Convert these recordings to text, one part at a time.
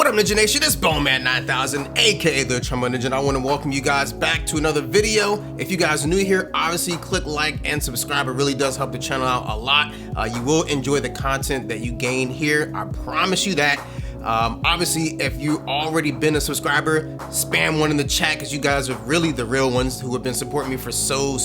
up, Ninja Nation? It's Bowman 9000, aka the Trumbo Ninja, and I want to welcome you guys back to another video. If you guys are new here, obviously click like and subscribe. It really does help the channel out a lot. You will enjoy the content that you gain here. I promise you that. Obviously, if you already been a subscriber, spam one in the chat because you guys are really the real ones who have been supporting me for so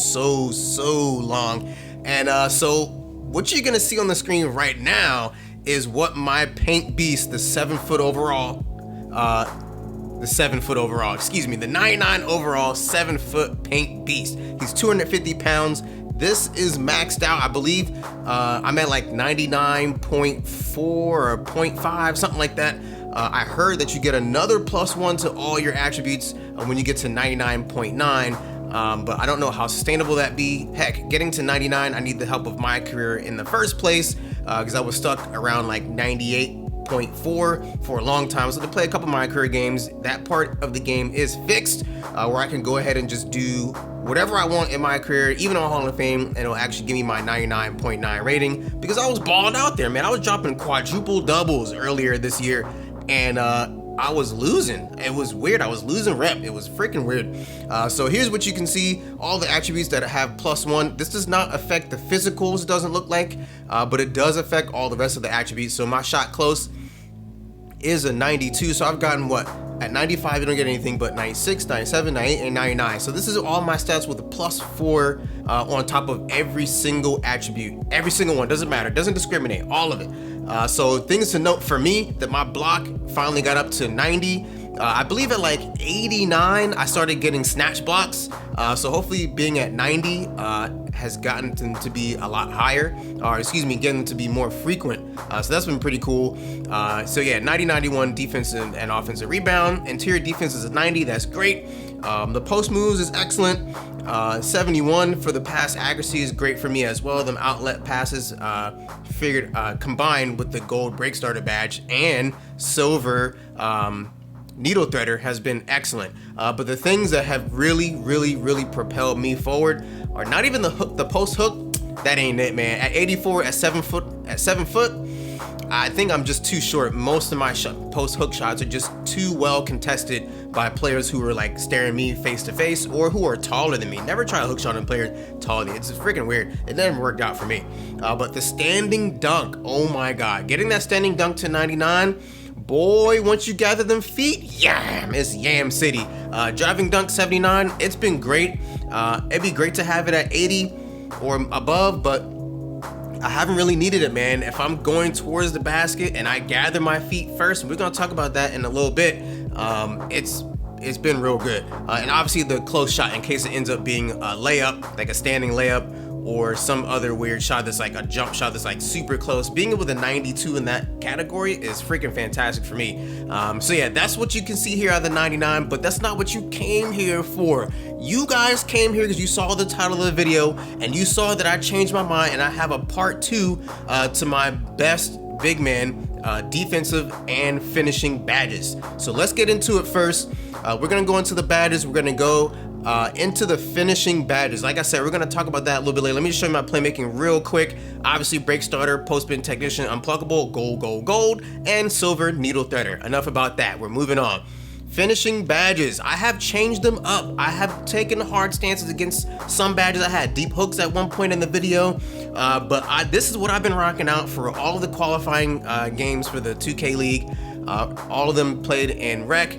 long. And so what you're gonna see on the screen right now is what my paint beast, the 7-foot overall, the 99 overall 7-foot paint beast. He's 250 pounds. This is maxed out. I believe I'm at like 99.4 or 0.5, something like that. I heard that you get another +1 to all your attributes when you get to 99.9. But I don't know how sustainable that be. Heck, getting to 99, I need the help of my career in the first place because I was stuck around like 98.4 for a long time. So to play a couple of my career games, that part of the game is fixed where I can go ahead and just do whatever I want in my career, even on Hall of Fame, and it'll actually give me my 99.9 rating because I was balling out there, man. I was dropping quadruple doubles earlier this year, and I was losing. It was weird. I was losing rep. It was freaking weird. So here's what you can see. All the attributes that have +1. This does not affect the physicals, it doesn't look like, but it does affect all the rest of the attributes. So my shot close is a 92. So I've gotten what? At 95, you don't get anything but 96, 97, 98, and 99. So this is all my stats with a +4 on top of every single attribute. Every single one, doesn't matter, doesn't discriminate, all of it. So things to note for me, that my block finally got up to 90. I believe at like 89, I started getting snatch blocks. So hopefully being at 90 has gotten to be a lot higher, or excuse me, getting to be more frequent. So that's been pretty cool. So yeah, 90-91 defensive and offensive rebound. Interior defense is a 90, that's great. The post moves is excellent. 71 for the pass accuracy is great for me as well. Them outlet passes combined with the gold break starter badge and silver needle threader has been excellent. But the things that have really propelled me forward are not even the hook, the post hook. That ain't it, man. At 84, at 7 foot, I think I'm just too short. Most of my post hook shots are just too well contested by players who are like staring me face to face or who are taller than me. Never try a hook shot on players taller than me. It's freaking weird. It never worked out for me. But the standing dunk, oh my God. Getting that standing dunk to 99, boy, once you gather them feet, yam, it's Yam City. Driving dunk 79, it's been great. It'd be great to have it at 80 or above, but I haven't really needed it, man. If I'm going towards the basket and I gather my feet first, and we're gonna talk about that in a little bit, it's been real good. And obviously the close shot, in case it ends up being a layup, like a standing layup, or some other weird shot that's like a jump shot that's like super close. Being able to 92 in that category is freaking fantastic for me. So yeah, that's what you can see here out of the 99, but that's not what you came here for. You guys came here because you saw the title of the video and you saw that I changed my mind and I have a part 2 to my best big man defensive and finishing badges. So let's get into it first. We're gonna go into the badges. We're gonna go into the finishing badges. Like I said, we're gonna talk about that a little bit later. Let me just show you my playmaking real quick. Obviously, break starter, post spin technician, unpluckable, gold, and silver needle threader. Enough about that. We're moving on. Finishing badges. I have changed them up. I have taken hard stances against some badges. I had deep hooks at one point in the video, but this is what I've been rocking out for all of the qualifying games for the 2K League. All of them played in rec.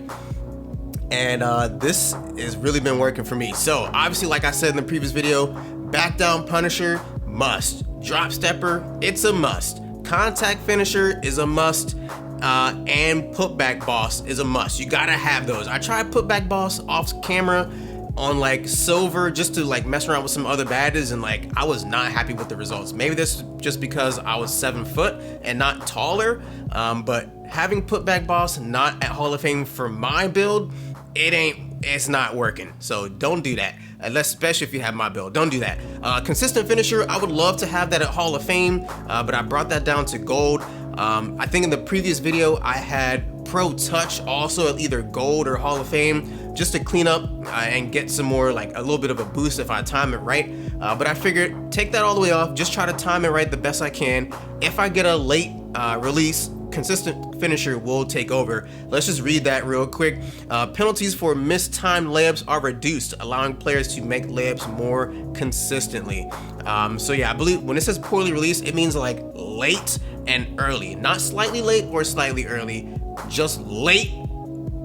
And this has really been working for me. So obviously, like I said in the previous video, back down punisher, must. Drop stepper, it's a must. Contact finisher is a must. And putback boss is a must. You gotta have those. I tried putback boss off camera on like silver just to like mess around with some other badges, and like I was not happy with the results. Maybe this is just because I was 7 foot and not taller, but having putback boss not at Hall of Fame for my build, it's not working. So don't do that, unless especially if you have my build. Don't do that. Consistent finisher, I would love to have that at Hall of Fame, but I brought that down to gold. I think in the previous video I had Pro Touch also at either gold or Hall of Fame, just to clean up and get some more, like a little bit of a boost if I time it right. But I figured take that all the way off, just try to time it right the best I can. If I get a late release consistent finisher will take over. Let's just read that real quick. Penalties for mistimed layups are reduced, allowing players to make layups more consistently. So yeah, I believe when it says poorly released, it means like late and early, not slightly late or slightly early, just late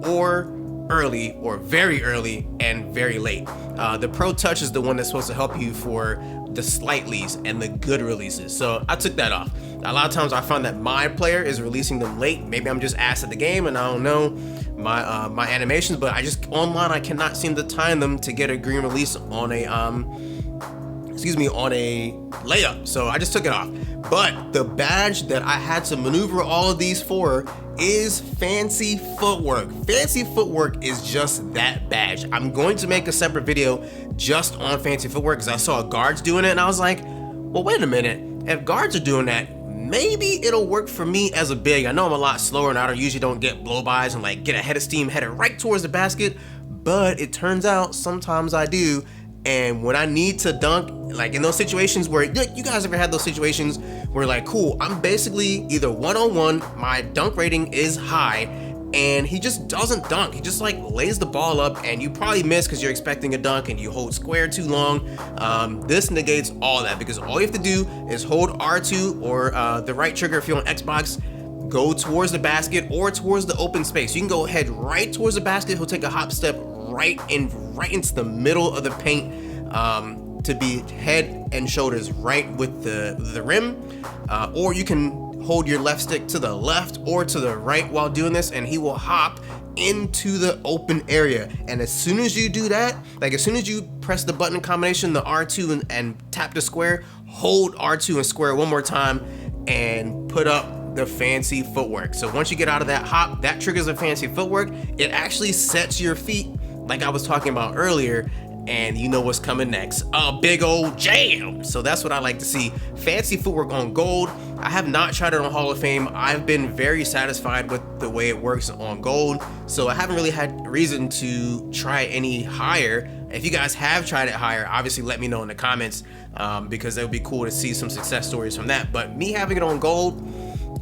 or early, or very early and very late. The Pro Touch is the one that's supposed to help you for the slightlies and the good releases. So I took that off. A lot of times I find that my player is releasing them late. Maybe I'm just ass at the game and I don't know my animations, but I just online I cannot seem to time them to get a green release on a on a layup. So I just took it off. But the badge that I had to maneuver all of these for is Fancy Footwork. Fancy Footwork is just that badge. I'm going to make a separate video just on Fancy Footwork because I saw guards doing it and I was like, well, wait a minute. If guards are doing that, maybe it'll work for me as a big. I know I'm a lot slower and I usually don't get blow-bys and like get a head of steam headed right towards the basket, but it turns out sometimes I do. And when I need to dunk, like in those situations where you guys ever had those situations where like, cool, I'm basically either one-on-one, my dunk rating is high, and he just doesn't dunk. He just like lays the ball up and you probably miss because you're expecting a dunk and you hold square too long. This negates all that because all you have to do is hold R2 or the right trigger if you're on Xbox, go towards the basket or towards the open space. You can go ahead right towards the basket. He'll take a hop step right into the middle of the paint to be head and shoulders right with the rim, or you can hold your left stick to the left or to the right while doing this and he will hop into the open area. And as soon as you do that, like as soon as you press the button combination, the R2 and tap the square, hold R2 and square one more time and put up the Fancy Footwork. So once you get out of that hop, that triggers a Fancy Footwork. It actually sets your feet like I was talking about earlier, and you know what's coming next, a big old jam. So that's what I like to see. Fancy Footwork on gold. I have not tried it on Hall of Fame. I've been very satisfied with the way it works on gold, so I haven't really had reason to try any higher. If you guys have tried it higher, obviously let me know in the comments, because it would be cool to see some success stories from that. But me having it on gold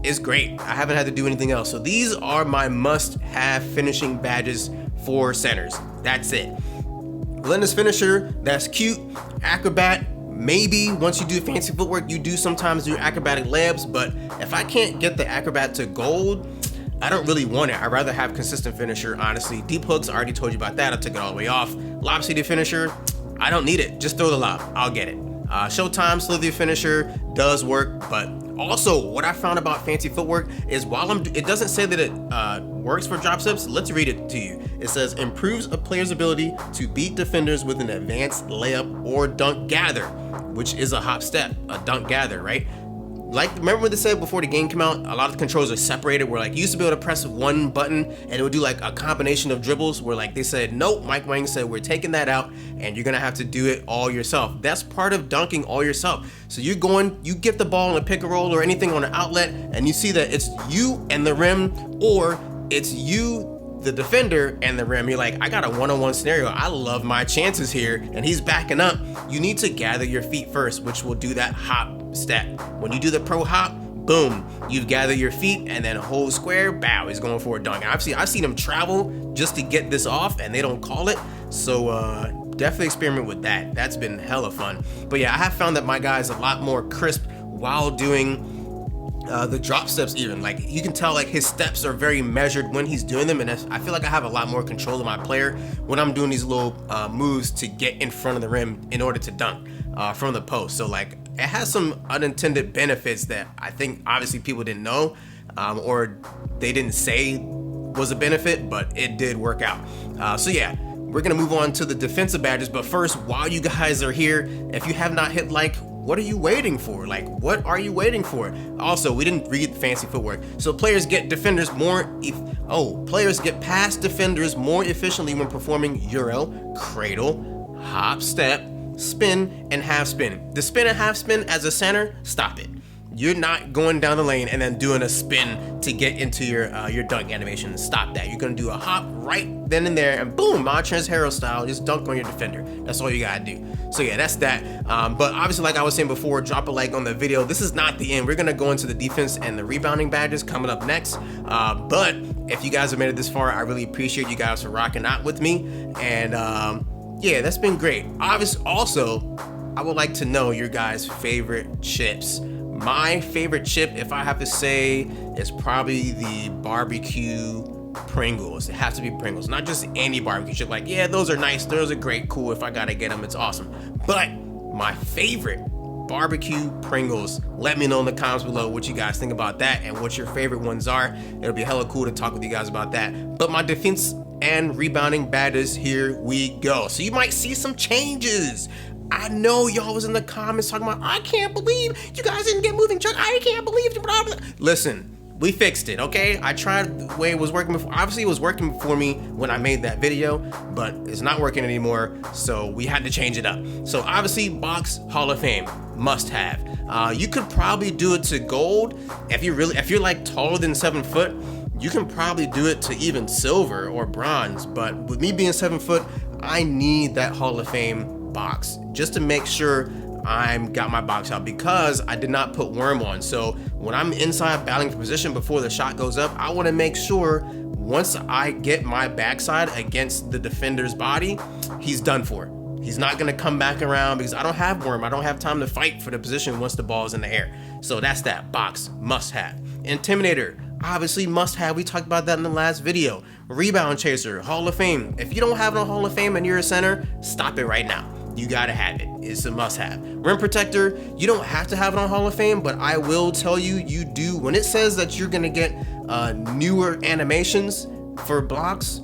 is great. I haven't had to do anything else. So these are my must-have finishing badges for centers. That's it. Relentless finisher, that's cute. Acrobat, maybe once you do Fancy Footwork, you do sometimes do acrobatic layups, but if I can't get the acrobat to gold, I don't really want it. I'd rather have consistent finisher, honestly. Deep hooks, I already told you about that. I took it all the way off. Lob city finisher, I don't need it. Just throw the lob, I'll get it. Showtime slither finisher does work, but also what I found about Fancy Footwork is it doesn't say that it works for drop steps. Let's read it to you. It says improves a player's ability to beat defenders with an advanced layup or dunk gather, which is a hop step, a dunk gather, right? Like, remember what they said before the game came out? A lot of the controls are separated where like you used to be able to press one button and it would do like a combination of dribbles where like they said, nope, Mike Wang said, we're taking that out and you're gonna have to do it all yourself. That's part of dunking all yourself. So you get the ball in a pick and roll or anything on an outlet and you see that it's you and the rim, or it's you, the defender, and the rim. You're like, I got a one-on-one scenario. I love my chances here, and he's backing up. You need to gather your feet first, which will do that hop step. When you do the pro hop, boom, you've gathered your feet, and then hold square, bow, he's going for a dunk. I've seen him travel just to get this off, and they don't call it. So definitely experiment with that. That's been hella fun. But yeah, I have found that my guy is a lot more crisp while doing the drop steps. Even like you can tell like his steps are very measured when he's doing them, and I feel like I have a lot more control of my player when I'm doing these little moves to get in front of the rim in order to dunk from the post. So like it has some unintended benefits that I think obviously people didn't know, or they didn't say was a benefit, but it did work out. So yeah, we're gonna move on to the defensive badges, but first, while you guys are here, if you have not hit like, what are you waiting for? Like, what are you waiting for? Also, we didn't read the Fancy Footwork. So players get past defenders more efficiently when performing Euro, cradle, hop step, spin, and half spin. The spin and half spin as a center, stop it. you're not going down the lane and then doing a spin to get into your dunk animation. Stop that. You're gonna do a hop right then and there, and boom, Montrez Harrell style, just dunk on your defender. That's all you gotta do. So yeah, that's that. But obviously, like I was saying before, drop a like on the video. This is not the end. We're gonna go into the defense and the rebounding badges coming up next. But if you guys have made it this far, I really appreciate you guys for rocking out with me. And yeah, that's been great. Obviously, also, I would like to know your guys' favorite chips. My favorite chip, if I have to say, is probably the barbecue Pringles. It has to be Pringles, not just any barbecue chip. Like, yeah, those are nice, those are great, cool. If I gotta get them, it's awesome. But my favorite barbecue Pringles. Let me know in the comments below what you guys think about that and what your favorite ones are. It'll be hella cool to talk with you guys about that. But my defense and rebounding badges, here we go. So you might see some changes. I know y'all was in the comments talking about, I can't believe you guys didn't get moving truck. I can't believe you. Blah, blah. Listen, we fixed it, okay? I tried the way it was working before. Obviously, it was working for me when I made that video, but it's not working anymore, so we had to change it up. So obviously, box Hall of Fame, must have. You could probably do it to gold. If you're like taller than 7 foot, you can probably do it to even silver or bronze. But with me being 7 foot, I need that Hall of Fame box just to make sure I'm got my box out, because I did not put worm on. So when I'm inside battling for position before the shot goes up, I want to make sure once I get my backside against the defender's body, he's done for. He's not going to come back around because I don't have worm. I don't have time to fight for the position once the ball is in the air. So that's that. Box, must have. Intimidator, obviously must have. We talked about that in the last video. Rebound chaser, Hall of Fame. If you don't have it on Hall of Fame and you're a center, stop it right now. You gotta have it. It's a must have. Rim protector, you don't have to have it on Hall of Fame, but I will tell you, you do. When it says that you're gonna get newer animations for blocks,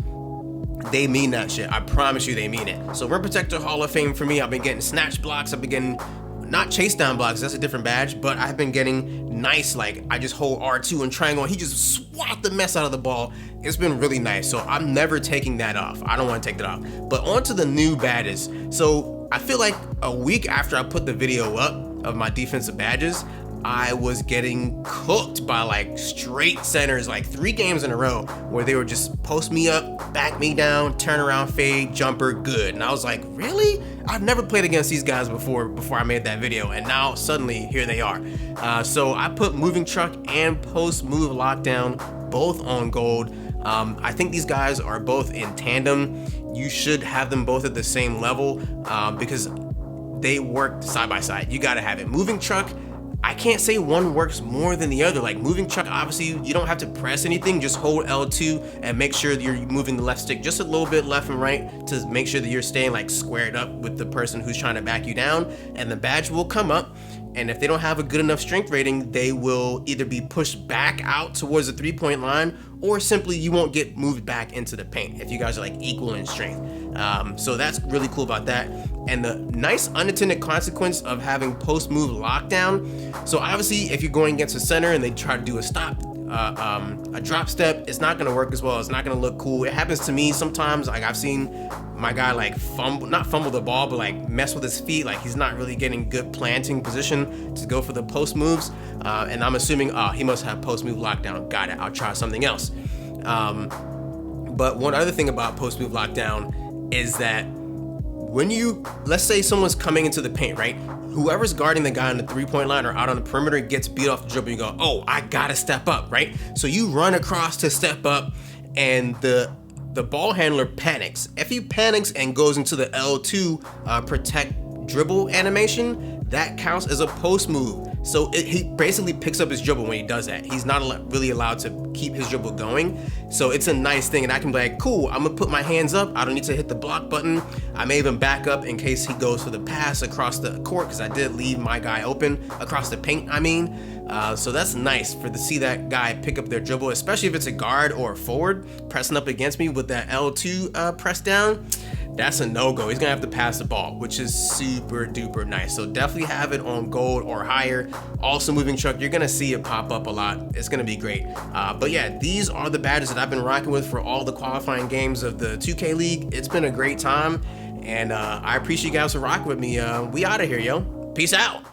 they mean that shit. I promise you they mean it. So rim protector, Hall of Fame for me. I've been getting snatch blocks. I've been getting, not chase down blocks, that's a different badge, but I've been getting nice, like I just hold R2 and triangle and he just swat the mess out of the ball. It's been really nice. So I'm never taking that off. I don't want to take that off. But on to the new badges. So I feel like a week after I put the video up of my defensive badges, I was getting cooked by like straight centers, like 3 games in a row where they would just post me up, back me down, turn around, fade, jumper, good. And I was like, really? I've never played against these guys before I made that video, and now suddenly here they are. So I put moving truck and post move lockdown both on gold. I think these guys are both in tandem. You should have them both at the same level because they work side by side. You gotta have it. Moving truck, I can't say one works more than the other. Like moving truck, obviously you don't have to press anything, just hold L2 and make sure that you're moving the left stick just a little bit left and right to make sure that you're staying like squared up with the person who's trying to back you down, and the badge will come up. And if they don't have a good enough strength rating, they will either be pushed back out towards the 3-point line, or simply you won't get moved back into the paint if you guys are like equal in strength. So that's really cool about that. And the nice unintended consequence of having post move lockdown. So obviously if you're going against a center and they try to do a stop, a drop step, it's not gonna work as well. It's not gonna look cool. It happens to me sometimes. Like I've seen my guy like not fumble the ball, but like mess with his feet. Like he's not really getting good planting position to go for the post moves. And I'm assuming, he must have post move lockdown. Got it, I'll try something else. But one other thing about post move lockdown is that when let's say someone's coming into the paint, right? Whoever's guarding the guy on the 3-point line or out on the perimeter gets beat off the dribble, you go, oh, I gotta step up, right? So you run across to step up, and the ball handler panics. If he panics and goes into the L2 protect dribble animation, that counts as a post move. So he basically picks up his dribble when he does that. He's not really allowed to keep his dribble going. So it's a nice thing, and I can be like, cool, I'm gonna put my hands up. I don't need to hit the block button. I may even back up in case he goes for the pass across the court, because I did leave my guy open across the paint, I mean. So that's nice to see that guy pick up their dribble, especially if it's a guard or a forward pressing up against me with that L2 press down. That's a no-go. He's gonna have to pass the ball, which is super duper nice. So definitely have it on gold or higher. Also moving truck, you're gonna see it pop up a lot. It's gonna be great. But yeah, these are the badges that I've been rocking with for all the qualifying games of the 2K League. It's been a great time, and I appreciate you guys for rocking with me. We out of here, yo. Peace out.